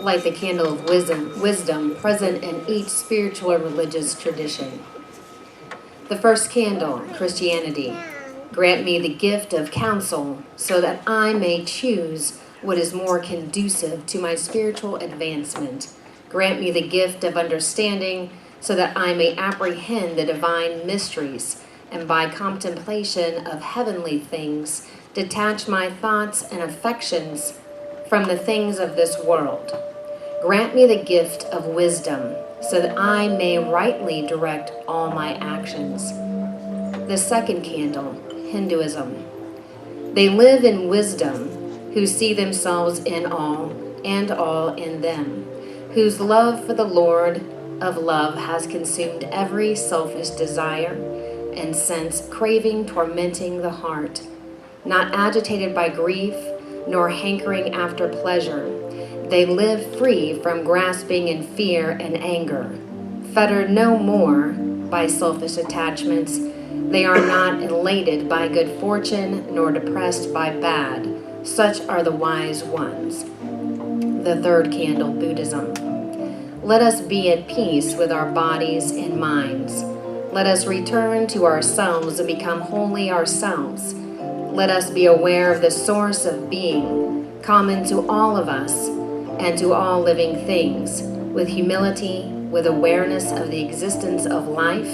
light the candle of wisdom present in each spiritual or religious tradition. The first candle, Christianity. Grant me the gift of counsel so that I may choose what is more conducive to my spiritual advancement. Grant me the gift of understanding so that I may apprehend the divine mysteries and by contemplation of heavenly things detach my thoughts and affections from the things of this world. Grant me the gift of wisdom so that I may rightly direct all my actions. The second candle, Hinduism. They live in wisdom, who see themselves in all and all in them, whose love for the Lord of love has consumed every selfish desire and sense craving tormenting the heart, not agitated by grief nor hankering after pleasure. They live free from grasping in fear and anger, fettered no more by selfish attachments. They are not elated by good fortune nor depressed by bad. Such are the wise ones. The third candle, Buddhism. Let us be at peace with our bodies and minds. Let us return to ourselves and become wholly ourselves. Let us be aware of the source of being, common to all of us and to all living things. With humility, with awareness of the existence of life,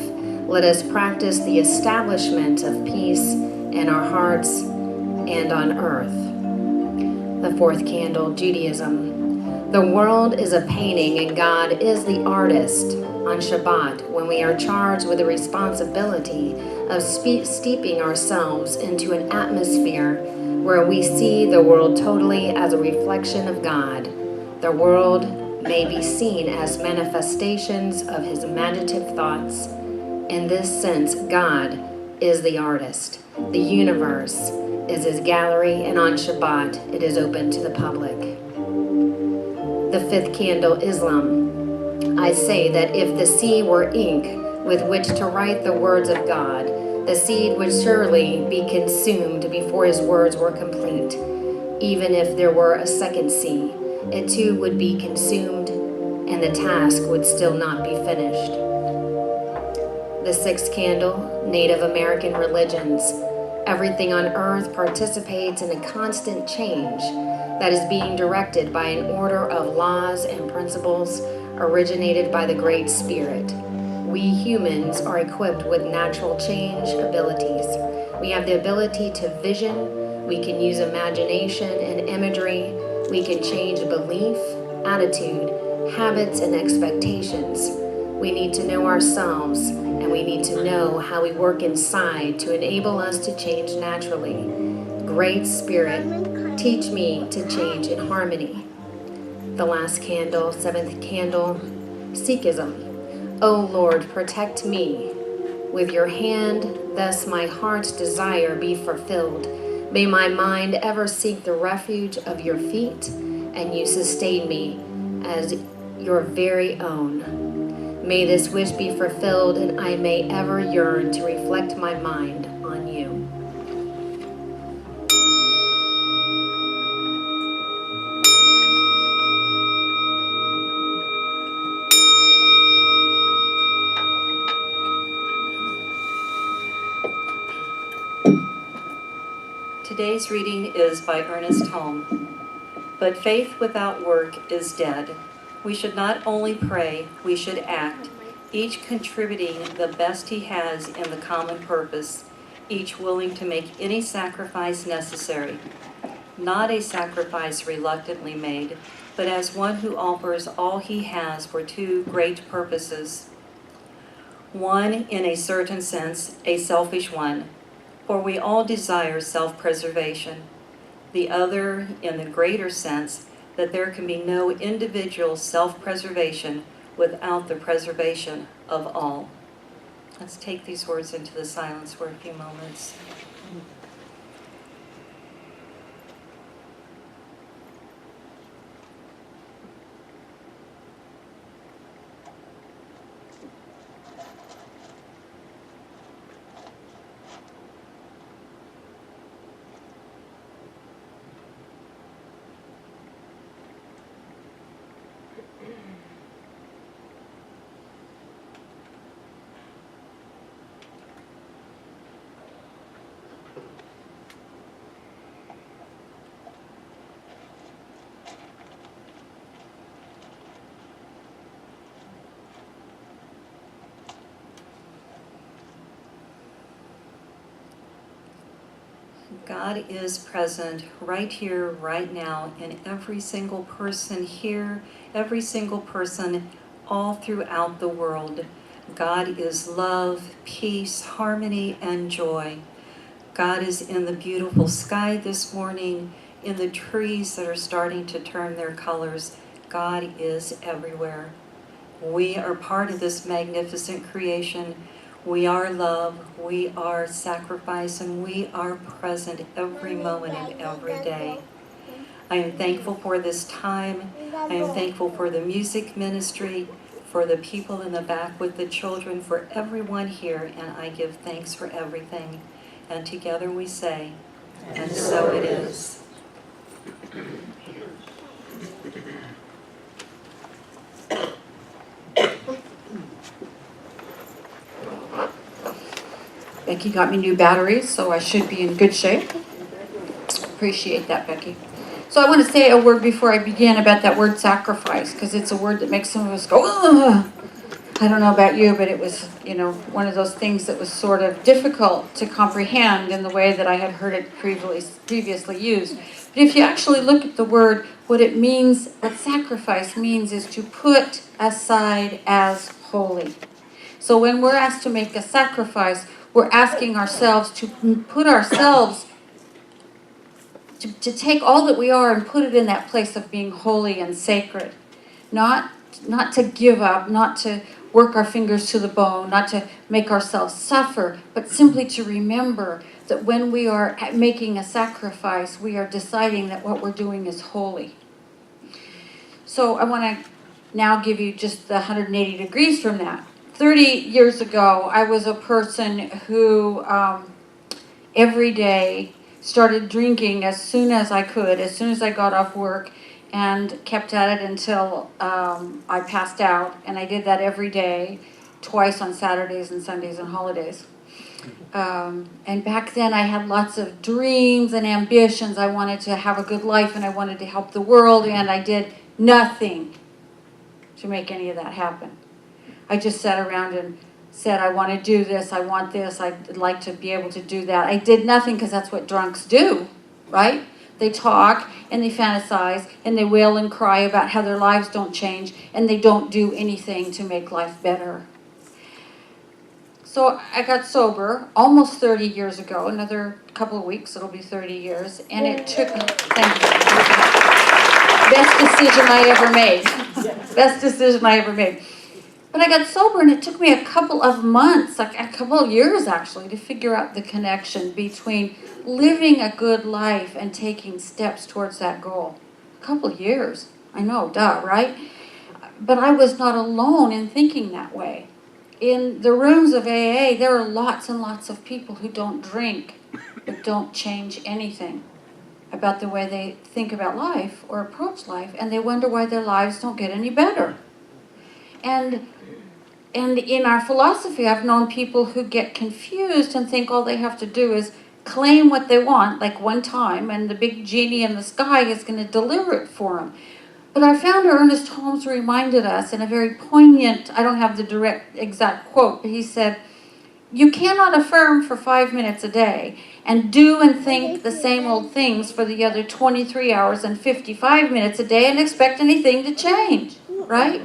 let us practice the establishment of peace in our hearts and on earth. The fourth candle, Judaism. The world is a painting and God is the artist. On Shabbat, when we are charged with the responsibility of steeping ourselves into an atmosphere where we see the world totally as a reflection of God, the world may be seen as manifestations of his imaginative thoughts. In this sense, God is the artist. The universe is his gallery, and on Shabbat, it is open to the public. The fifth candle, Islam. I say that if the sea were ink with which to write the words of God, the seed would surely be consumed before his words were complete. Even if there were a second sea, it too would be consumed, and the task would still not be finished. The sixth candle, Native American religions. Everything on earth participates in a constant change that is being directed by an order of laws and principles originated by the Great Spirit. We humans are equipped with natural change abilities. We have the ability to vision, we can use imagination and imagery, we can change belief, attitude, habits, and expectations. We need to know ourselves, and we need to know how we work inside to enable us to change naturally. Great Spirit, teach me to change in harmony. The last candle, seventh candle, Sikhism. O Lord, protect me with your hand, thus my heart's desire be fulfilled. May my mind ever seek the refuge of your feet, and you sustain me as your very own. May this wish be fulfilled, and I may ever yearn to reflect my mind on you. Today's reading is by Ernest Holm. But faith without work is dead. We should not only pray, we should act, each contributing the best he has in the common purpose, each willing to make any sacrifice necessary. Not a sacrifice reluctantly made, but as one who offers all he has for two great purposes. One, in a certain sense, a selfish one, for we all desire self-preservation. The other, in the greater sense, that there can be no individual self-preservation without the preservation of all. Let's take these words into the silence for a few moments. God is present right here, right now, in every single person here, every single person all throughout the world. God is love, peace, harmony, and joy. God is in the beautiful sky this morning, in the trees that are starting to turn their colors. God is everywhere. We are part of this magnificent creation. We are love, we are sacrifice, and we are present every moment and every day. I am thankful for this time. I am thankful for the music ministry, for the people in the back with the children, for everyone here, and I give thanks for everything. And together we say, and so it is. Becky got me new batteries, so I should be in good shape. Appreciate that, Becky. So I want to say a word before I begin about that word sacrifice, because it's a word that makes some of us go, ugh. I don't know about you, but it was, one of those things that was sort of difficult to comprehend in the way that I had heard it previously used. But if you actually look at the word, what it means, what sacrifice means is to put aside as holy. So when we're asked to make a sacrifice, we're asking ourselves to put ourselves, to take all that we are and put it in that place of being holy and sacred. Not to give up, not to work our fingers to the bone, not to make ourselves suffer, but simply to remember that when we are making a sacrifice, we are deciding that what we're doing is holy. So I want to now give you just the 180 degrees from that. 30 years ago, I was a person who every day started drinking as soon as I could, as soon as I got off work, and kept at it until I passed out. And I did that every day, twice on Saturdays and Sundays and holidays. And back then I had lots of dreams and ambitions. I wanted to have a good life and I wanted to help the world, and I did nothing to make any of that happen. I just sat around and said, I want to do this, I want this, I'd like to be able to do that. I did nothing because that's what drunks do, right? They talk and they fantasize and they wail and cry about how their lives don't change, and they don't do anything to make life better. So I got sober almost 30 years ago, another couple of weeks, it'll be 30 years, and it took, thank you. Best decision I ever made. Best decision I ever made. But I got sober, and it took me a couple of months, like a couple of years actually, to figure out the connection between living a good life and taking steps towards that goal. A couple of years. I know, duh, right? But I was not alone in thinking that way. In the rooms of AA, there are lots and lots of people who don't drink, but don't change anything about the way they think about life or approach life, and they wonder why their lives don't get any better. And in our philosophy, I've known people who get confused and think all they have to do is claim what they want, like one time, and the big genie in the sky is going to deliver it for them. But our founder, Ernest Holmes, reminded us in a very poignant, I don't have the direct exact quote, but he said, you cannot affirm for 5 minutes a day and do and think the same old things for the other 23 hours and 55 minutes a day and expect anything to change, right?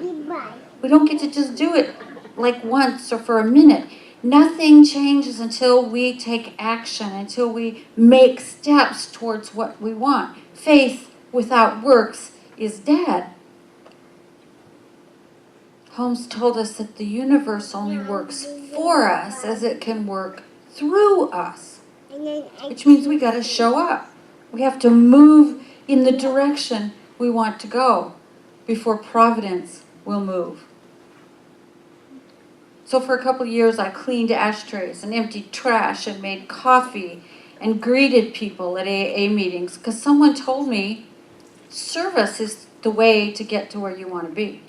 We don't get to just do it like once or for a minute. Nothing changes until we take action, until we make steps towards what we want. Faith without works is dead. Holmes told us that the universe only works for us as it can work through us, which means we got to show up. We have to move in the direction we want to go before Providence will move. So for a couple of years, I cleaned ashtrays and emptied trash and made coffee and greeted people at AA meetings because someone told me service is the way to get to where you want to be.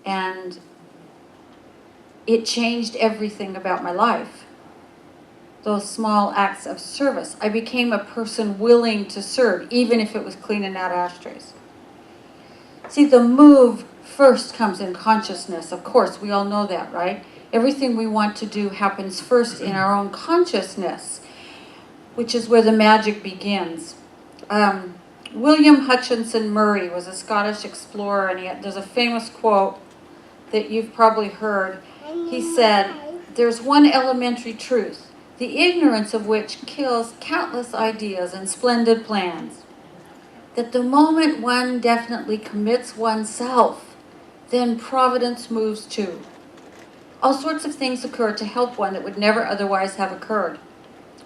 And it changed everything about my life. Those small acts of service. I became a person willing to serve, even if it was cleaning out ashtrays. See, the move first comes in consciousness. Of course, we all know that, right? Everything we want to do happens first in our own consciousness. which is where the magic begins. William Hutchinson Murray was a Scottish explorer, and there's a famous quote that you've probably heard. He said, "There's one elementary truth, the ignorance of which kills countless ideas and splendid plans. That the moment one definitely commits oneself, then providence moves too. All sorts of things occur to help one that would never otherwise have occurred.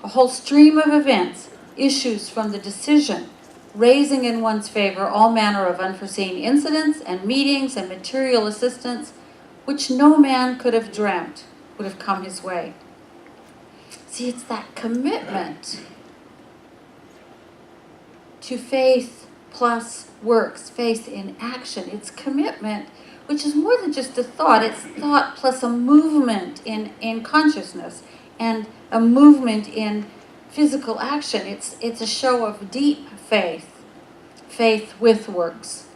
A whole stream of events issues from the decision, raising in one's favor all manner of unforeseen incidents and meetings and material assistance, which no man could have dreamt would have come his way." See, it's that commitment to faith plus works, faith in action. It's commitment, which is more than just a thought. It's thought plus a movement in consciousness and a movement in physical action. It's a show of deep faith, faith with works.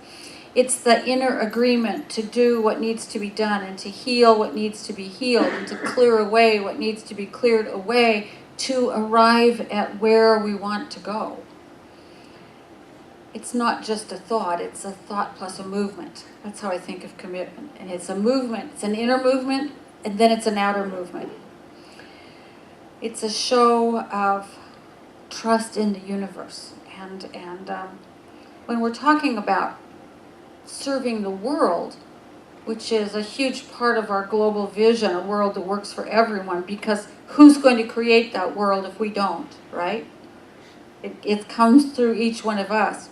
It's the inner agreement to do what needs to be done and to heal what needs to be healed and to clear away what needs to be cleared away to arrive at where we want to go. It's not just a thought, it's a thought plus a movement. That's how I think of commitment. And it's a movement, it's an inner movement, and then it's an outer movement. It's a show of trust in the universe. And when we're talking about serving the world, which is a huge part of our global vision, a world that works for everyone, because who's going to create that world if we don't, right? It comes through each one of us.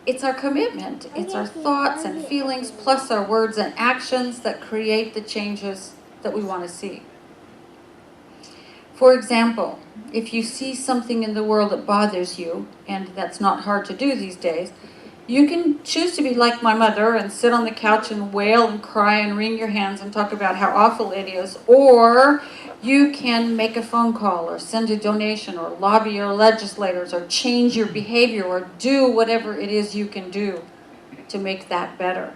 It's our commitment, it's our thoughts and feelings, plus our words and actions that create the changes that we want to see. For example, if you see something in the world that bothers you, and that's not hard to do these days, you can choose to be like my mother and sit on the couch and wail and cry and wring your hands and talk about how awful it is, or you can make a phone call or send a donation or lobby your legislators or change your behavior or do whatever it is you can do to make that better.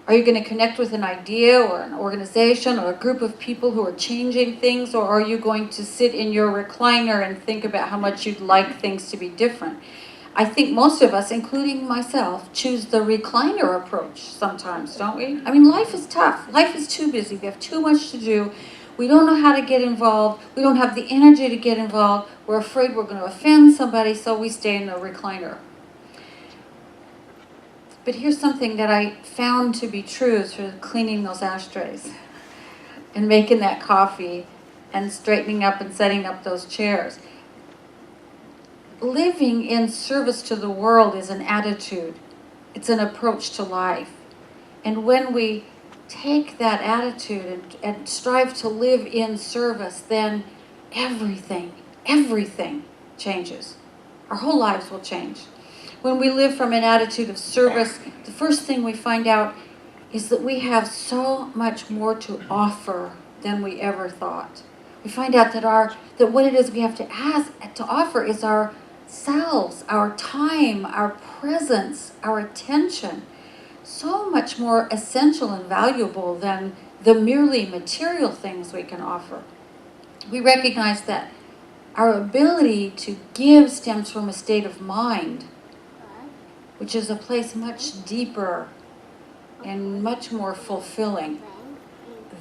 Are you going to connect with an idea or an organization or a group of people who are changing things, or are you going to sit in your recliner and think about how much you'd like things to be different? I think most of us, including myself, choose the recliner approach sometimes, don't we? I mean, life is tough. Life is too busy. We have too much to do. We don't know how to get involved. We don't have the energy to get involved. We're afraid we're going to offend somebody, so we stay in the recliner. But here's something that I found to be true through cleaning those ashtrays and making that coffee and straightening up and setting up those chairs. Living in service to the world is an attitude. It's an approach to life. And when we take that attitude and strive to live in service, then everything changes. Our whole lives will change. When we live from an attitude of service, the first thing we find out is that we have so much more to offer than we ever thought. We find out that what it is we have to offer is ourselves, our time, our presence, our attention. So much more essential and valuable than the merely material things we can offer. We recognize that our ability to give stems from a state of mind, which is a place much deeper and much more fulfilling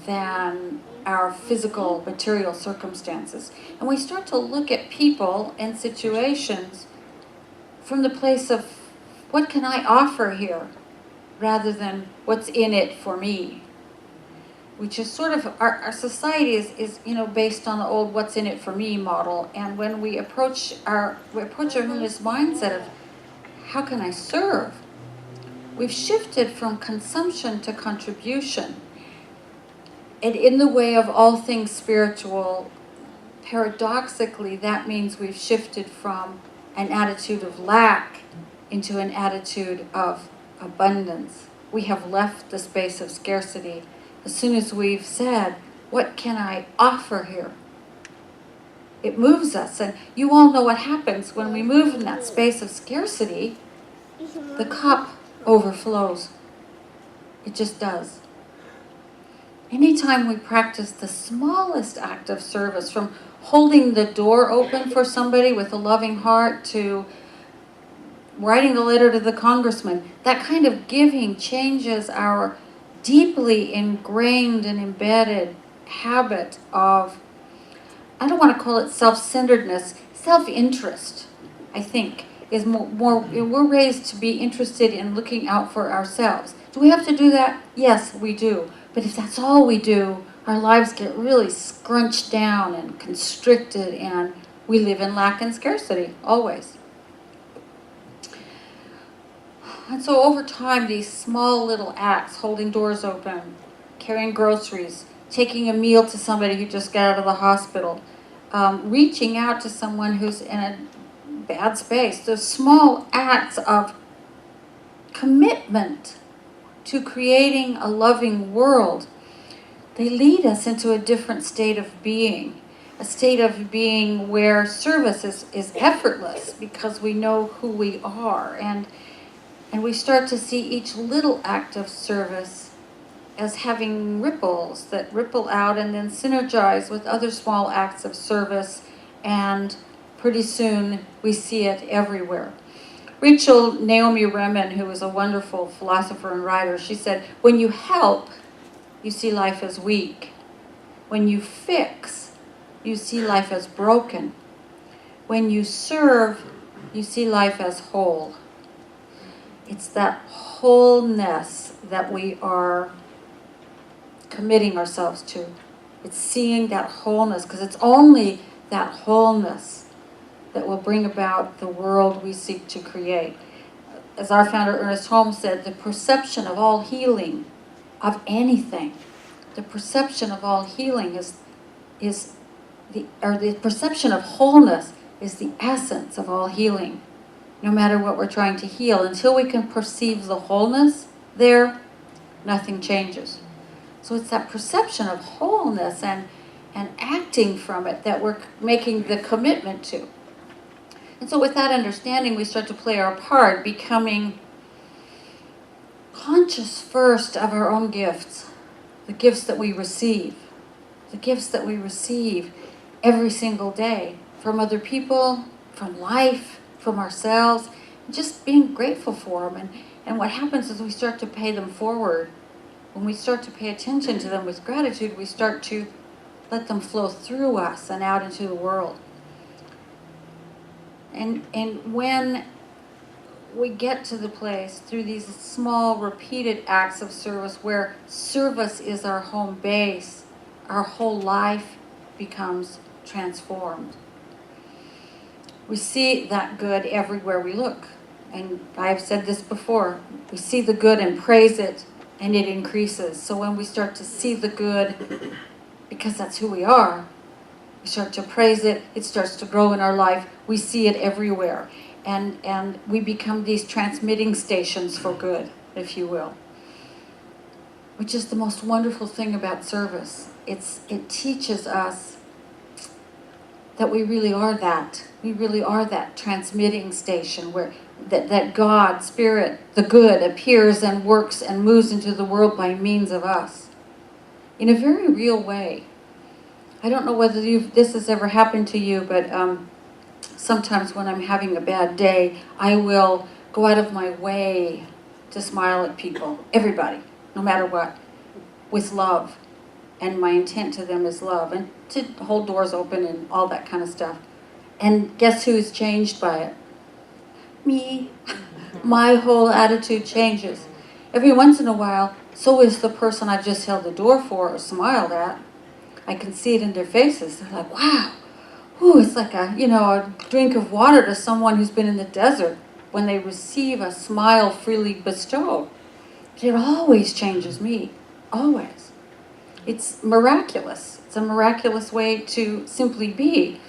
than our physical material circumstances. And we start to look at people and situations from the place of, what can I offer here, rather than what's in it for me, which is sort of, our society is based on the old what's in it for me model. And when we approach our humanist mindset of, how can I serve? We've shifted from consumption to contribution. And in the way of all things spiritual, paradoxically, that means we've shifted from an attitude of lack into an attitude of abundance. We have left the space of scarcity as soon as we've said, what can I offer here? It moves us, and you all know what happens when we move in that space of scarcity. The cup overflows. It just does. Anytime we practice the smallest act of service, from holding the door open for somebody with a loving heart, to writing a letter to the congressman. That kind of giving changes our deeply ingrained and embedded habit of, I don't want to call it self-centeredness, self-interest, I think, is more, we're raised to be interested in looking out for ourselves. Do we have to do that? Yes, we do. But if that's all we do, our lives get really scrunched down and constricted, and we live in lack and scarcity, always. And so over time, these small little acts, holding doors open, carrying groceries, taking a meal to somebody who just got out of the hospital, reaching out to someone who's in a bad space, those small acts of commitment to creating a loving world, they lead us into a different state of being, a state of being where service is effortless because we know who we are, and we start to see each little act of service as having ripples that ripple out and then synergize with other small acts of service, and pretty soon we see it everywhere. Rachel Naomi Remen, who was a wonderful philosopher and writer, she said, when you help, you see life as weak. When you fix, you see life as broken. When you serve, you see life as whole. It's that wholeness that we are committing ourselves to. It's seeing that wholeness, because it's only that wholeness that will bring about the world we seek to create. As our founder Ernest Holmes said, the perception of all healing, of anything, the perception of all healing the perception of wholeness is the essence of all healing. No matter what we're trying to heal, until we can perceive the wholeness there, nothing changes. So it's that perception of wholeness and acting from it that we're making the commitment to. And so with that understanding, we start to play our part, becoming conscious first of our own gifts, the gifts that we receive, every single day from other people, from life, from ourselves, just being grateful for them. And what happens is we start to pay them forward. When we start to pay attention to them with gratitude, we start to let them flow through us and out into the world. And when we get to the place through these small repeated acts of service where service is our home base, our whole life becomes transformed. We see that good everywhere we look. And I've said this before, we see the good and praise it, and it increases. So when we start to see the good, because that's who we are, we start to praise it, it starts to grow in our life, we see it everywhere. And we become these transmitting stations for good, if you will. Which is the most wonderful thing about service. It teaches us that we really are that. We really are that transmitting station where that God, Spirit, the good, appears and works and moves into the world by means of us. In a very real way. I don't know whether this has ever happened to you, but sometimes when I'm having a bad day, I will go out of my way to smile at people, everybody, no matter what, with love. And my intent to them is love, and to hold doors open and all that kind of stuff. And guess who's changed by it? Me. My whole attitude changes. Every once in a while, so is the person I've just held the door for or smiled at. I can see it in their faces. They're like, wow. Ooh, it's like a drink of water to someone who's been in the desert when they receive a smile freely bestowed. But it always changes me. Always. It's miraculous. It's a miraculous way to simply be.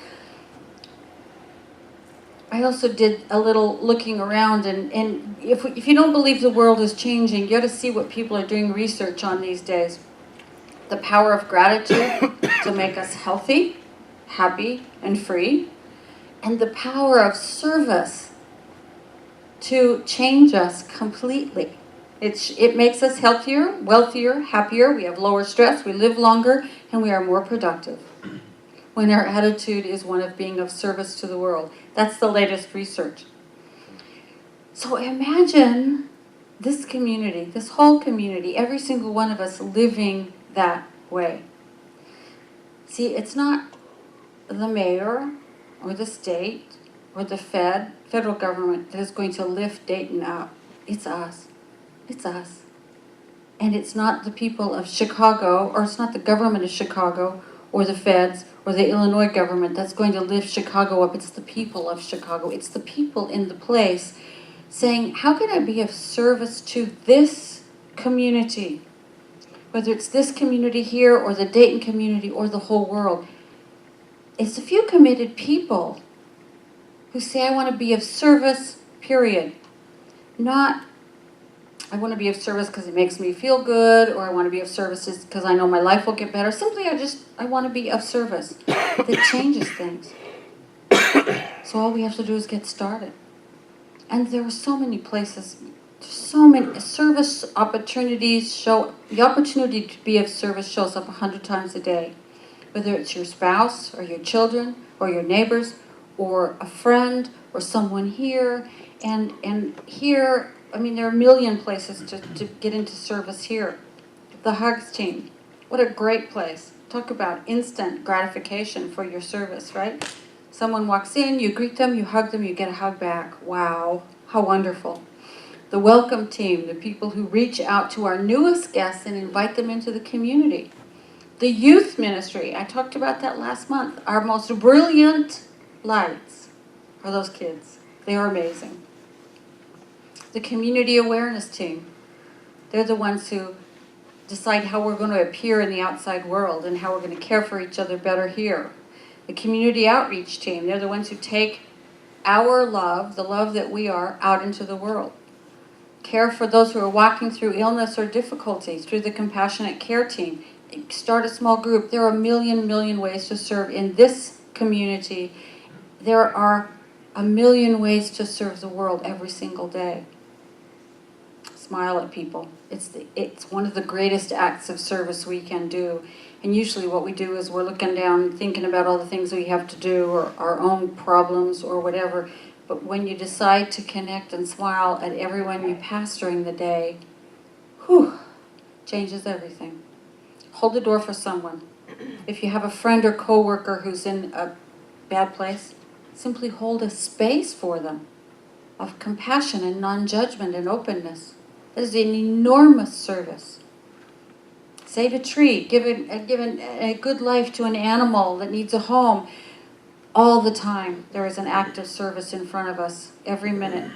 I also did a little looking around, and if you don't believe the world is changing, you got to see what people are doing research on these days. The power of gratitude to make us healthy, happy, and free, and the power of service to change us completely. It makes us healthier, wealthier, happier, we have lower stress, we live longer, and we are more productive. when our attitude is one of being of service to the world. That's the latest research. So imagine this community, this whole community, every single one of us living that way. See, it's not the mayor or the state or the federal government that is going to lift Dayton up. It's us. It's us. And it's not the people of Chicago, or it's not the government of Chicago or the feds or the Illinois government that's going to lift Chicago up. It's the people of Chicago. It's the people in the place saying, how can I be of service to this community? Whether it's this community here or the Dayton community or the whole world. It's a few committed people who say, I want to be of service, period. Not, I want to be of service because it makes me feel good, or I want to be of service because I know my life will get better. Simply, I want to be of service. That changes things. So all we have to do is get started. And there are so many places, so many service opportunities the opportunity to be of service shows up 100 times a day. Whether it's your spouse or your children or your neighbors or a friend or someone here. And here, I mean, there are a million places to get into service here. The Hugs team, what a great place. Talk about instant gratification for your service, right? Someone walks in, you greet them, you hug them, you get a hug back. Wow, how wonderful. The welcome team, the people who reach out to our newest guests and invite them into the community. The youth ministry, I talked about that last month. Our most brilliant lights are those kids. They are amazing. The community awareness team, they're the ones who decide how we're going to appear in the outside world and how we're going to care for each other better here. The community outreach team, they're the ones who take our love, the love that we are, out into the world. Care for those who are walking through illness or difficulties through the compassionate care team. Start a small group. There are a million ways to serve in this community. There are a million ways to serve the world every single day. Smile at people. It's one of the greatest acts of service we can do. And usually what we do is we're looking down, thinking about all the things we have to do or our own problems or whatever. But when you decide to connect and smile at everyone you pass during the day, changes everything. Hold the door for someone. If you have a friend or coworker who's in a bad place, simply hold a space for them of compassion and non-judgment and openness. That is an enormous service. Save a tree, give a good life to an animal that needs a home. All the time, there is an act of service in front of us, every minute.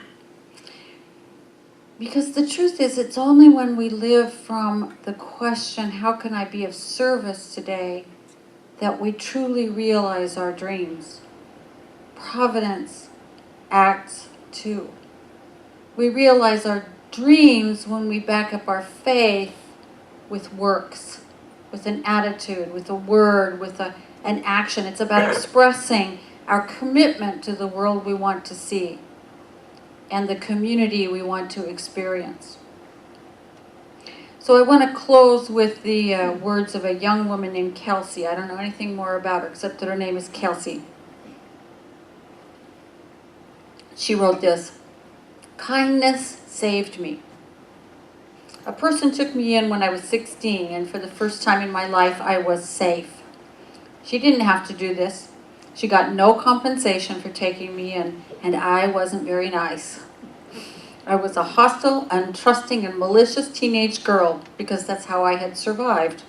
Because the truth is, it's only when we live from the question, how can I be of service today, that we truly realize our dreams. Providence acts too. We realize our dreams when we back up our faith with works, with an attitude, with a word, with an action. It's about expressing our commitment to the world we want to see and the community we want to experience. So I want to close with the words of a young woman named Kelsey. I don't know anything more about her except that her name is Kelsey. She wrote this: kindness saved me. A person took me in when I was 16, and for the first time in my life I was safe. She didn't have to do this. She got no compensation for taking me in, and I wasn't very nice. I was a hostile, untrusting, and malicious teenage girl because that's how I had survived.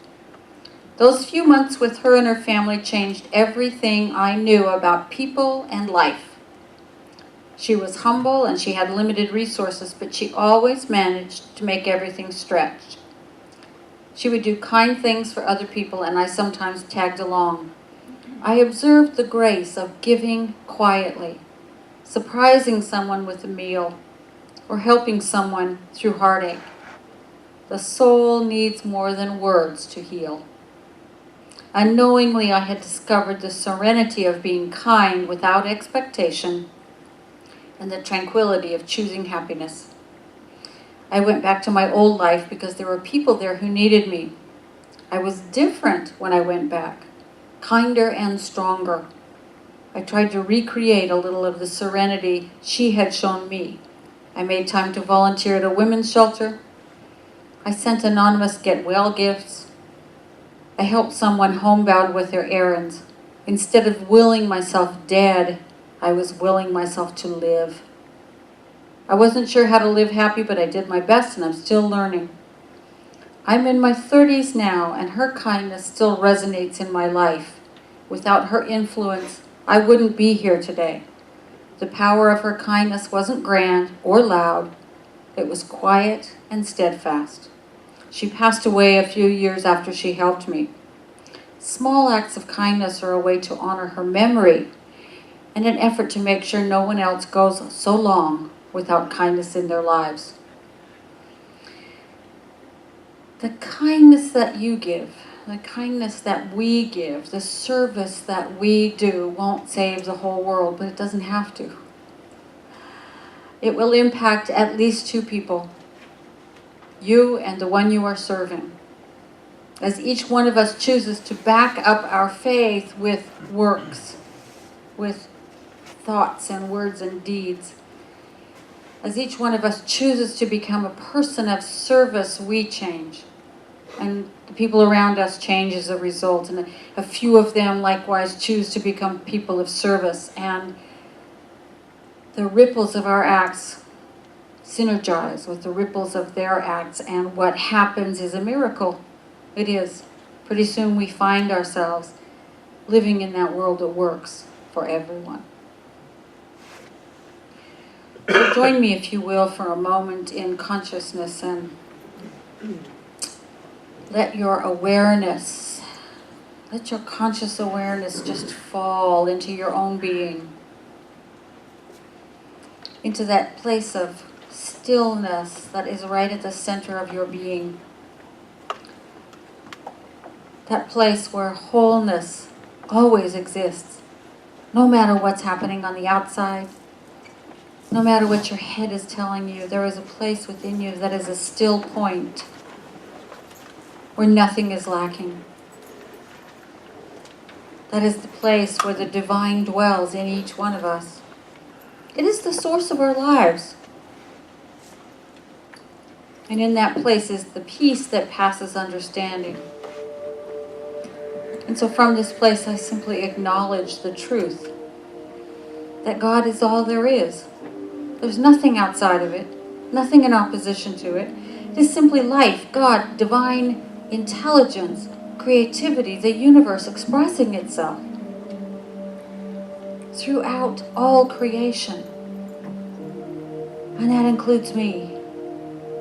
Those few months with her and her family changed everything I knew about people and life. She was humble and she had limited resources, but she always managed to make everything stretch. She would do kind things for other people, and I sometimes tagged along. I observed the grace of giving quietly, surprising someone with a meal, or helping someone through heartache. The soul needs more than words to heal. Unknowingly, I had discovered the serenity of being kind without expectation and the tranquility of choosing happiness. I went back to my old life because there were people there who needed me. I was different when I went back. kinder and stronger. I tried to recreate a little of the serenity she had shown me. I made time to volunteer at a women's shelter. I sent anonymous get-well gifts. I helped someone homebound with their errands. Instead of willing myself dead, I was willing myself to live. I wasn't sure how to live happy, but I did my best, and I'm still learning. I'm in my 30s now, and her kindness still resonates in my life. Without her influence, I wouldn't be here today. The power of her kindness wasn't grand or loud. It was quiet and steadfast. She passed away a few years after she helped me. Small acts of kindness are a way to honor her memory and an effort to make sure no one else goes so long without kindness in their lives. The kindness that you give, the kindness that we give, the service that we do won't save the whole world, but it doesn't have to. It will impact at least 2 people, you and the one you are serving. As each one of us chooses to back up our faith with works, with thoughts and words and deeds, as each one of us chooses to become a person of service, we change. And the people around us change as a result. And a few of them likewise choose to become people of service. And the ripples of our acts synergize with the ripples of their acts. And what happens is a miracle. It is. Pretty soon we find ourselves living in that world that works for everyone. So join me, if you will, for a moment in consciousness and let your awareness, let your conscious awareness just fall into your own being, into that place of stillness that is right at the center of your being. That place where wholeness always exists, no matter what's happening on the outside, no matter what your head is telling you. There is a place within you that is a still point where nothing is lacking. That is the place where the divine dwells in each one of us. It is the source of our lives. And in that place is the peace that passes understanding. And so from this place, I simply acknowledge the truth that God is all there is. There's nothing outside of it, nothing in opposition to it. It is simply life, God, divine intelligence, creativity, the universe expressing itself throughout all creation. And that includes me.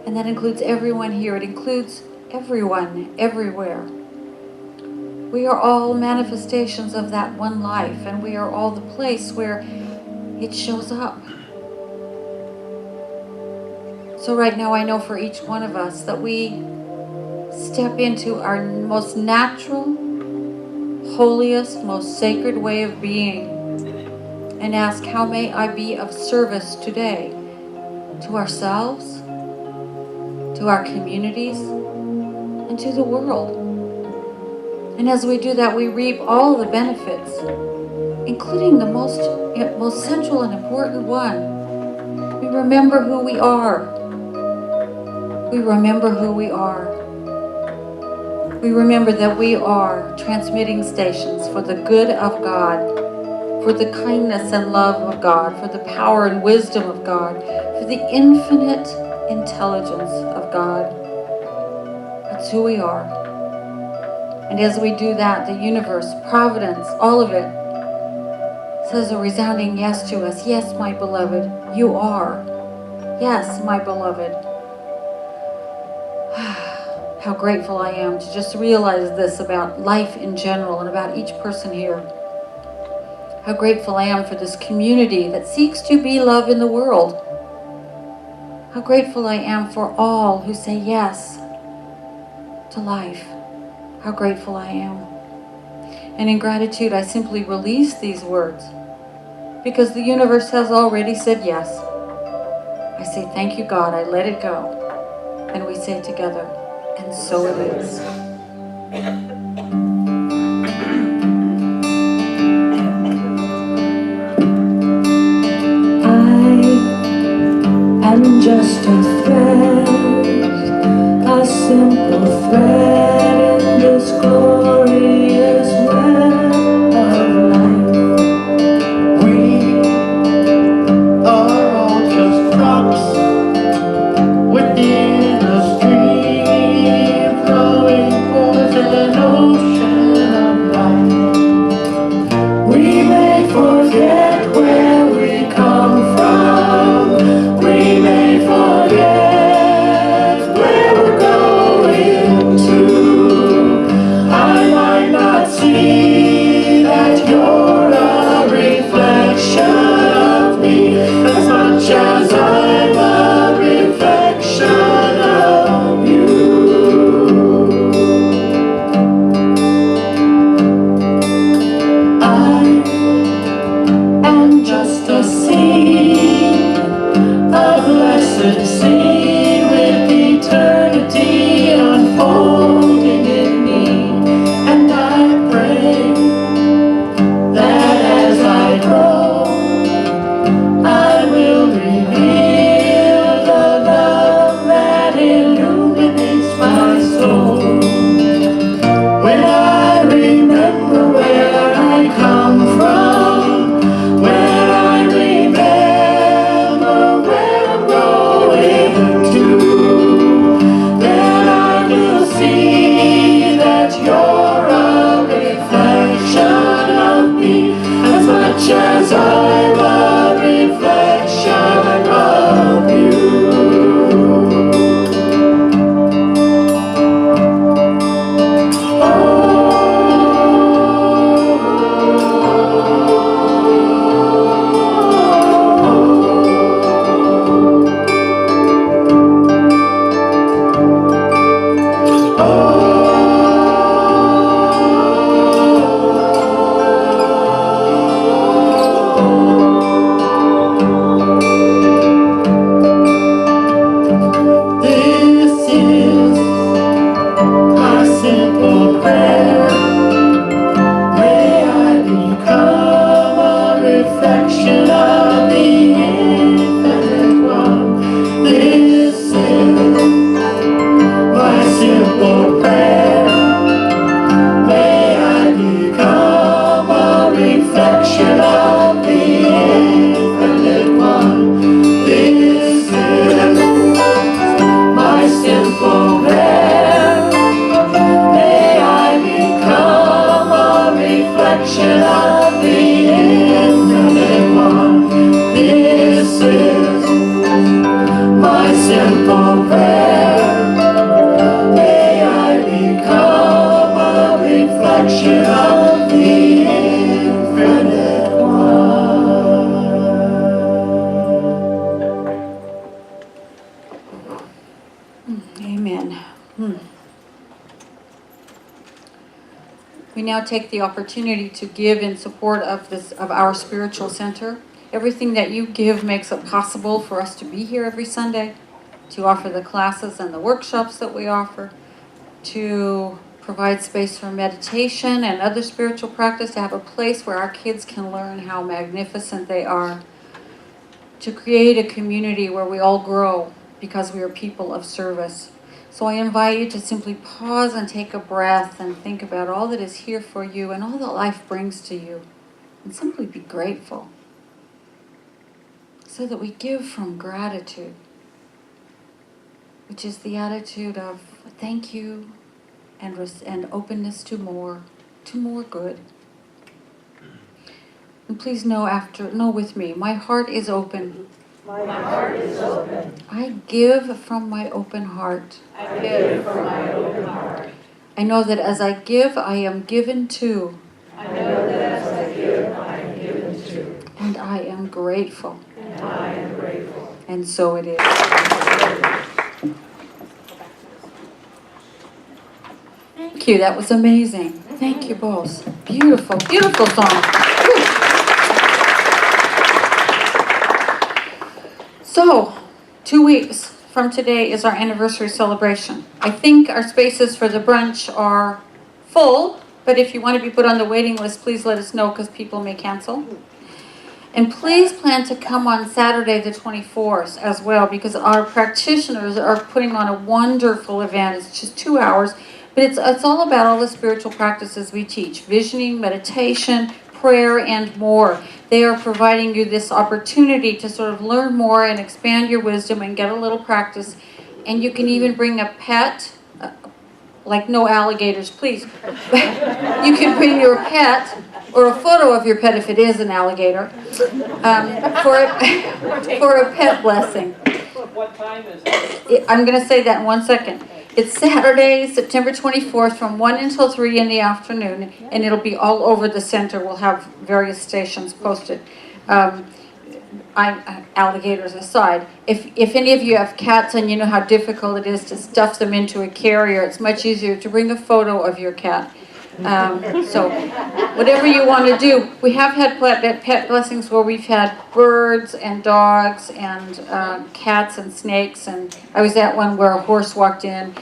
And that includes everyone here. It includes everyone, everywhere. We are all manifestations of that one life, and we are all the place where it shows up. So right now I know for each one of us that we step into our most natural, holiest, most sacred way of being and ask, how may I be of service today to ourselves, to our communities, and to the world? And as we do that, we reap all the benefits, including the most central and important one. We remember who we are. We remember who we are. We remember that we are transmitting stations for the good of God, for the kindness and love of God, for the power and wisdom of God, for the infinite intelligence of God. That's who we are. And as we do that, the universe, providence, all of it says a resounding yes to us. Yes, my beloved, you are. Yes, my beloved. How grateful I am to just realize this about life in general and about each person here. How grateful I am for this community that seeks to be love in the world. How grateful I am for all who say yes to life. How grateful I am. And in gratitude, I simply release these words because the universe has already said yes. I say, thank you, God. I let it go. And we say together, and so it is. just a thread, a simple thread in this glorious web of life. We are all just drops within a stream flowing towards an ocean of light. We may forget where we come from. We may forget where we're going to. I might not see that you're a reflection of me as much as I'm a reflection of you. I am just a seed, a blessed seed with eternity unfolding in me. And I pray that as I grow, I will reveal the love that illuminates my soul. When I remember where I come from, when I remember where I'm going to, then I will see that you're a reflection of me as much as I'm a reflection of you. This is our simple prayer. May I become a reflection of the infinite one. This is my simple prayer. May I become a reflection of the infinite one. This is my simple prayer. May I become a reflection of the infinite one. This is my simple prayer. May I become a reflection of the infinite one. Amen. We now take the opportunity to give in support of our spiritual center. Everything that you give makes it possible for us to be here every Sunday, to offer the classes and the workshops that we offer, to provide space for meditation and other spiritual practice, to have a place where our kids can learn how magnificent they are, to create a community where we all grow because we are people of service. So I invite you to simply pause and take a breath and think about all that is here for you and all that life brings to you, and simply be grateful, so that we give from gratitude, which is the attitude of thank you and openness to more good. And please know with me, my heart is open. My heart is open. I give from my open heart. I give from my open heart. I know that as I give, I am given to. I know that as I give, I am given to. And I am grateful. And I am grateful. And so it is. Thank you. That was amazing. Thank you both. Beautiful, beautiful song. Whew. So, 2 weeks from today is our anniversary celebration. I think our spaces for the brunch are full, but if you want to be put on the waiting list, please let us know because people may cancel. And please plan to come on Saturday the 24th as well, because our practitioners are putting on a wonderful event. It's just 2 hours, but it's all about all the spiritual practices we teach: visioning, meditation, prayer, and more. They are providing you this opportunity to sort of learn more and expand your wisdom and get a little practice. And you can even bring a pet, like no alligators, please. You can bring your pet, or a photo of your pet if it is an alligator, for a pet blessing. What time is it? I'm going to say that in 1 second. It's Saturday, September 24th from 1 until 3 in the afternoon, and it'll be all over the center. We'll have various stations posted. Alligators aside, if any of you have cats and you know how difficult it is to stuff them into a carrier, it's much easier to bring a photo of your cat. So whatever you want to do. We have had pet blessings where we've had birds and dogs and cats and snakes, and I was at one where a horse walked in.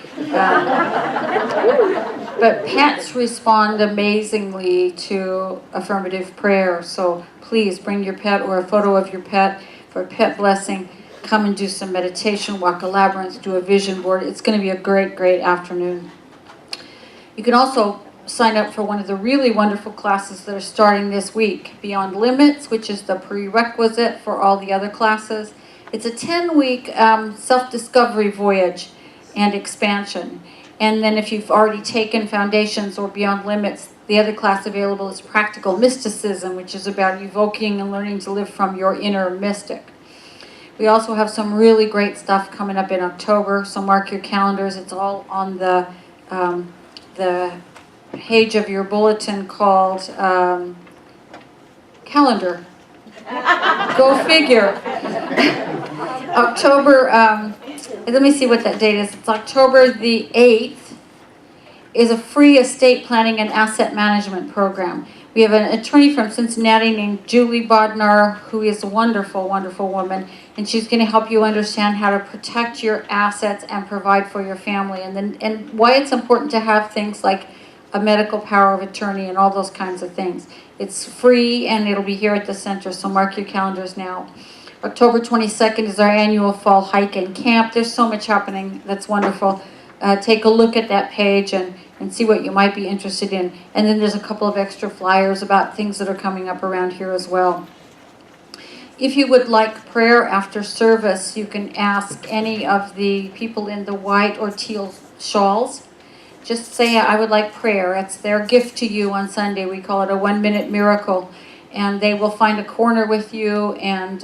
But pets respond amazingly to affirmative prayer, so please bring your pet or a photo of your pet for a pet blessing. Come and do some meditation, walk a labyrinth, do a vision board. It's going to be a great, great afternoon. You can also sign up for one of the really wonderful classes that are starting this week, Beyond Limits, which is the prerequisite for all the other classes. It's a 10-week self-discovery voyage and expansion. And then if you've already taken Foundations or Beyond Limits, the other class available is Practical Mysticism, which is about evoking and learning to live from your inner mystic. We also have some really great stuff coming up in October, so mark your calendars. It's all on the page of your bulletin called calendar. Go figure. October, let me see what that date is. It's October the 8th is a free estate planning and asset management program. We have an attorney from Cincinnati named Julie Bodnar, who is a wonderful, wonderful woman, and she's going to help you understand how to protect your assets and provide for your family, and why it's important to have things like a medical power of attorney and all those kinds of things. It's free and it'll be here at the center, so mark your calendars now. October 22nd is our annual fall hike and camp. There's so much happening that's wonderful. Take a look at that page and see what you might be interested in. And then there's a couple of extra flyers about things that are coming up around here as well. If you would like prayer after service, you can ask any of the people in the white or teal shawls. Just say, I would like prayer. It's their gift to you on Sunday. We call it a 1-minute miracle. And they will find a corner with you and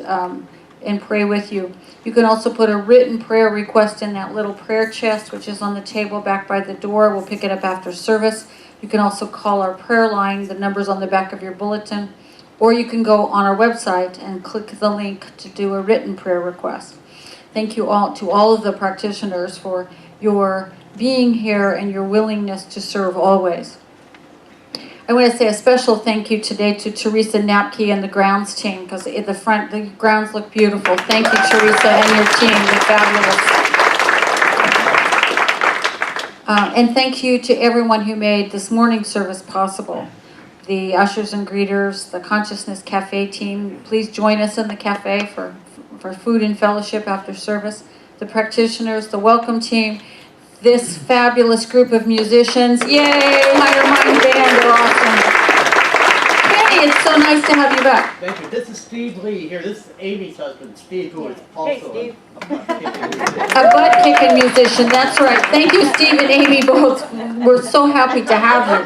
pray with you. You can also put a written prayer request in that little prayer chest, which is on the table back by the door. We'll pick it up after service. You can also call our prayer line. The number's on the back of your bulletin. Or you can go on our website and click the link to do a written prayer request. Thank you all to all of the practitioners for your being here and your willingness to serve always. I want to say a special thank you today to Teresa Napke and the grounds team, because at the front, the grounds look beautiful. Thank you, Teresa, and your team. You're fabulous. And thank you to everyone who made this morning's service possible. The ushers and greeters, the Consciousness Cafe team. Please join us in the cafe for food and fellowship after service. The practitioners, the welcome team, this fabulous group of musicians. Yay! Higher Mind Band, they're awesome. Kenny, it's so nice to have you back. Thank you. This is Steve Lee here. This is Amy's husband, Steve, who is also Steve. A butt-kicking musician, that's right. Thank you, Steve and Amy, both. We're so happy to have you.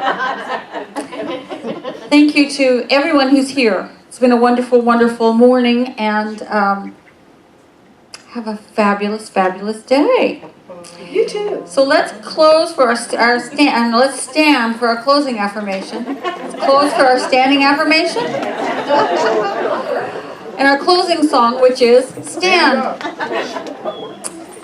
Thank you to everyone who's here. It's been a wonderful, wonderful morning, and have a fabulous, fabulous day. You too. So let's close for our stand. Let's stand for our closing affirmation. Let's close for our standing affirmation. And our closing song, which is Stand.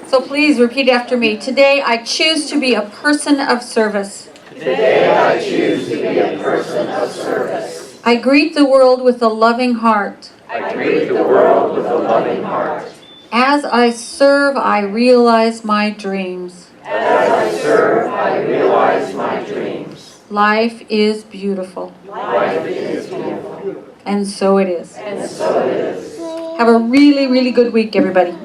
So please repeat after me. Today I choose to be a person of service. Today I choose to be a person of service. I greet the world with a loving heart. I greet the world with a loving heart. As I serve, I realize my dreams. As I serve, I realize my dreams. Life is beautiful. Life is beautiful. And so it is. And so it is. Have a really, really good week, everybody.